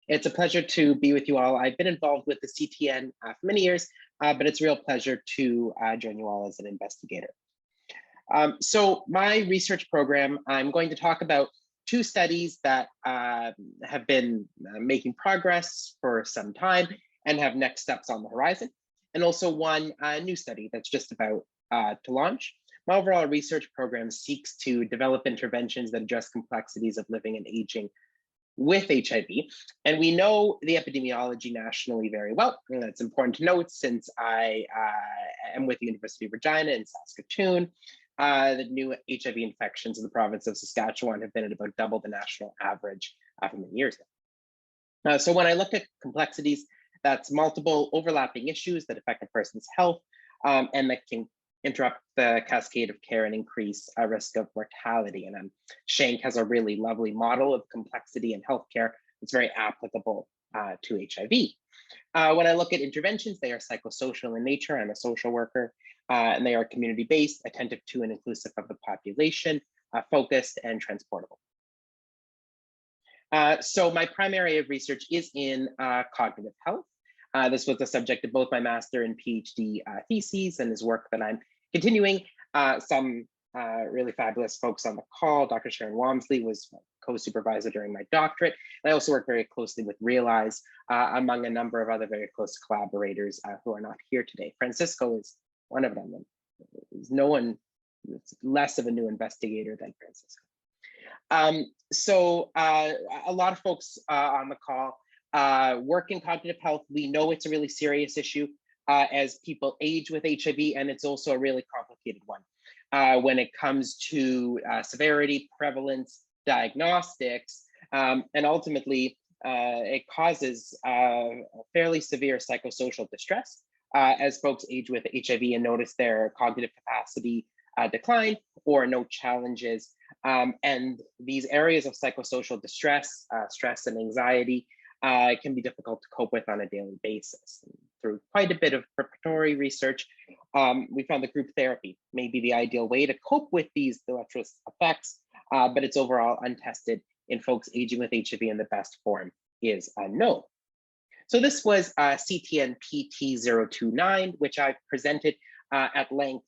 It's a pleasure to be with you all. I've been involved with the CTN for many years, but it's a real pleasure to join you all as an investigator. So my research program, I'm going to talk about two studies that have been making progress for some time and have next steps on the horizon, and also one new study that's just about to launch. My overall research program seeks to develop interventions that address complexities of living and aging with HIV. And we know the epidemiology nationally very well. And that's important to note since I am with the University of Regina in Saskatoon. The new HIV infections in the province of Saskatchewan have been at about double the national average for many years now. So when I look at complexities, that's multiple overlapping issues that affect a person's health and that can interrupt the cascade of care and increase a risk of mortality. And Shank has a really lovely model of complexity in healthcare that's very applicable to HIV. When I look at interventions, they are psychosocial in nature. I'm a social worker, and they are community-based, attentive to and inclusive of the population, focused and transportable. So my primary area of research is in cognitive health. This was the subject of both my master and PhD theses and is work that I'm continuing. Some really fabulous folks on the call. Dr. Sharon Walmsley was co-supervisor during my doctorate. And I also work very closely with Realize, among a number of other very close collaborators who are not here today. Francisco is one of them. There's no one that's less of a new investigator than Francisco. So a lot of folks on the call work in cognitive health. We know it's a really serious issue as people age with HIV, and it's also a really complicated one when it comes to severity, prevalence, diagnostics, and ultimately it causes fairly severe psychosocial distress as folks age with HIV and notice their cognitive capacity decline or no challenges. And these areas of psychosocial distress, stress and anxiety can be difficult to cope with on a daily basis. And through quite a bit of preparatory research, we found that group therapy may be the ideal way to cope with these deleterious effects, but it's overall untested in folks aging with HIV, and the best form is unknown. So this was CTN PT029, which I've presented at length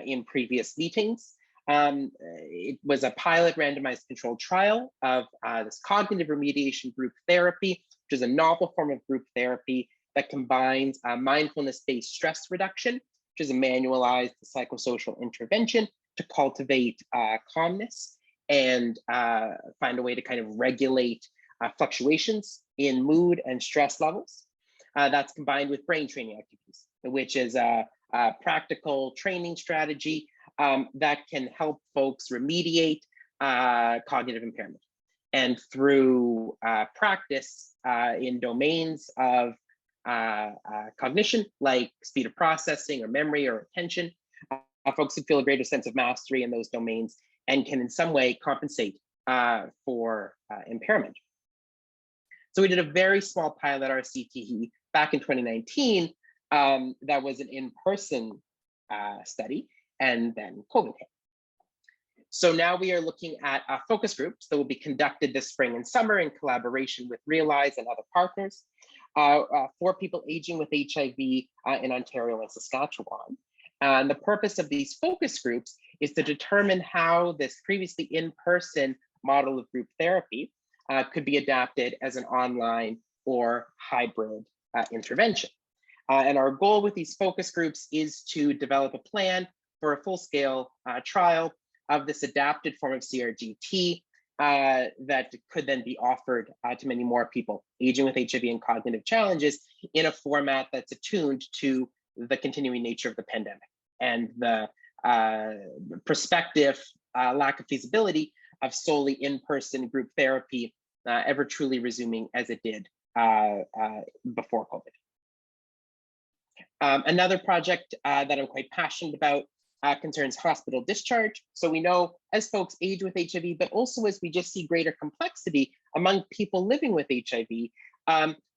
in previous meetings. It was a pilot randomized controlled trial of this cognitive remediation group therapy, which is a novel form of group therapy that combines mindfulness-based stress reduction, which is a manualized psychosocial intervention to cultivate calmness and find a way to kind of regulate fluctuations in mood and stress levels. That's combined with brain training activities, which is a practical training strategy that can help folks remediate cognitive impairment. And through practice in domains of cognition, like speed of processing or memory or attention, folks can feel a greater sense of mastery in those domains and can in some way compensate for impairment. So we did a very small pilot RCTE back in 2019 that was an in-person study, and then COVID hit. So now we are looking at focus groups that will be conducted this spring and summer in collaboration with Realize and other partners for people aging with HIV in Ontario and Saskatchewan. And the purpose of these focus groups is to determine how this previously in-person model of group therapy could be adapted as an online or hybrid intervention. And our goal with these focus groups is to develop a plan for a full-scale trial of this adapted form of CRGT that could then be offered to many more people aging with HIV and cognitive challenges in a format that's attuned to the continuing nature of the pandemic and the prospective lack of feasibility of solely in-person group therapy ever truly resuming as it did before COVID. Another project that I'm quite passionate about concerns hospital discharge. So we know as folks age with HIV, but also as we just see greater complexity among people living with HIV,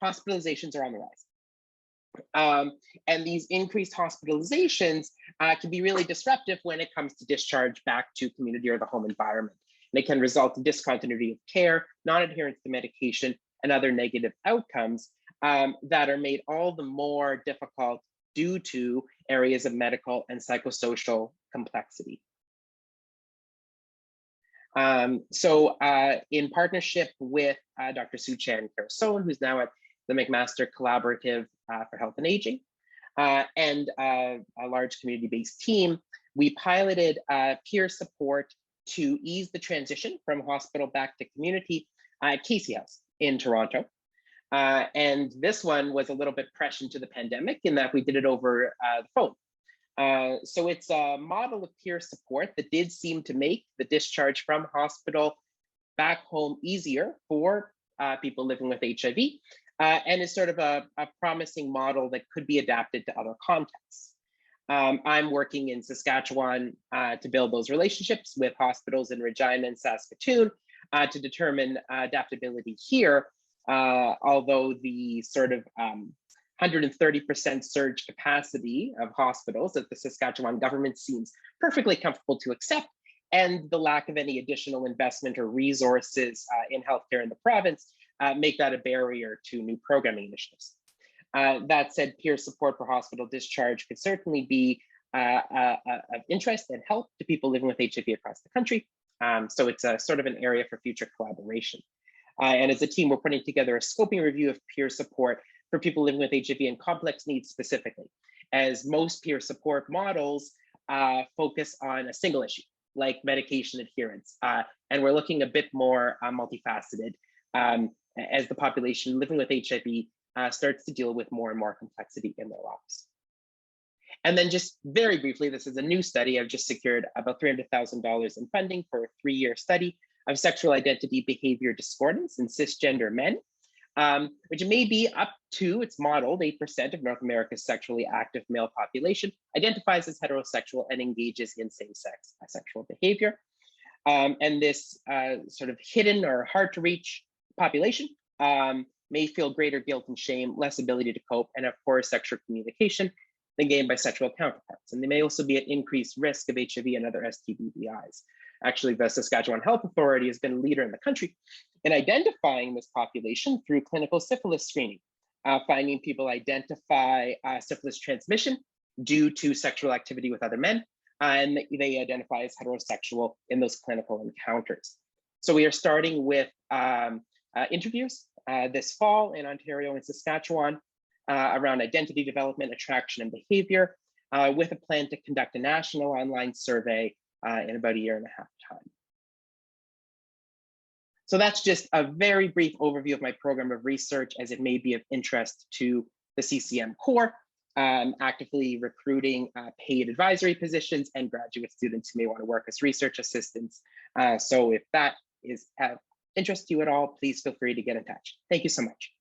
hospitalizations are on the rise. And these increased hospitalizations can be really disruptive when it comes to discharge back to community or the home environment. And it can result in discontinuity of care, non-adherence to medication, and other negative outcomes that are made all the more difficult due to areas of medical and psychosocial complexity. In partnership with Dr. Suchan Karason, who's now at the McMaster Collaborative for Health and Aging, and a large community-based team, we piloted peer support to ease the transition from hospital back to community at Casey House in Toronto. And this one was a little bit fresh into the pandemic in that we did it over the phone. So it's a model of peer support that did seem to make the discharge from hospital back home easier for people living with HIV, and is sort of a promising model that could be adapted to other contexts. I'm working in Saskatchewan to build those relationships with hospitals in Regina and Saskatoon to determine adaptability here, although the sort of 130% surge capacity of hospitals that the Saskatchewan government seems perfectly comfortable to accept, and the lack of any additional investment or resources in healthcare in the province make that a barrier to new programming initiatives. That said, peer support for hospital discharge could certainly be of interest and help to people living with HIV across the country. So it's a sort of an area for future collaboration. And as a team, we're putting together a scoping review of peer support for people living with HIV and complex needs specifically, as most peer support models focus on a single issue, like medication adherence. And we're looking a bit more multifaceted as the population living with HIV starts to deal with more and more complexity in their lives. And then just very briefly, this is a new study. I've just secured about $300,000 in funding for a 3-year study of sexual identity behavior discordance in cisgender men, which may be up to, it's modeled, 8% of North America's sexually active male population identifies as heterosexual and engages in same-sex sexual behavior. And this sort of hidden or hard to reach population may feel greater guilt and shame, less ability to cope, and of course, sexual communication than gained by sexual counterparts. And they may also be at increased risk of HIV and other STDs. Actually, the Saskatchewan Health Authority has been a leader in the country in identifying this population through clinical syphilis screening, finding people identify syphilis transmission due to sexual activity with other men, and they identify as heterosexual in those clinical encounters. So we are starting with interviews this fall in Ontario and Saskatchewan around identity development, attraction, and behavior, with a plan to conduct a national online survey in about 1.5 years time. So that's just a very brief overview of my program of research, as it may be of interest to the CCM core, actively recruiting paid advisory positions and graduate students who may want to work as research assistants. So if that is of interest to you at all, please feel free to get in touch. Thank you so much.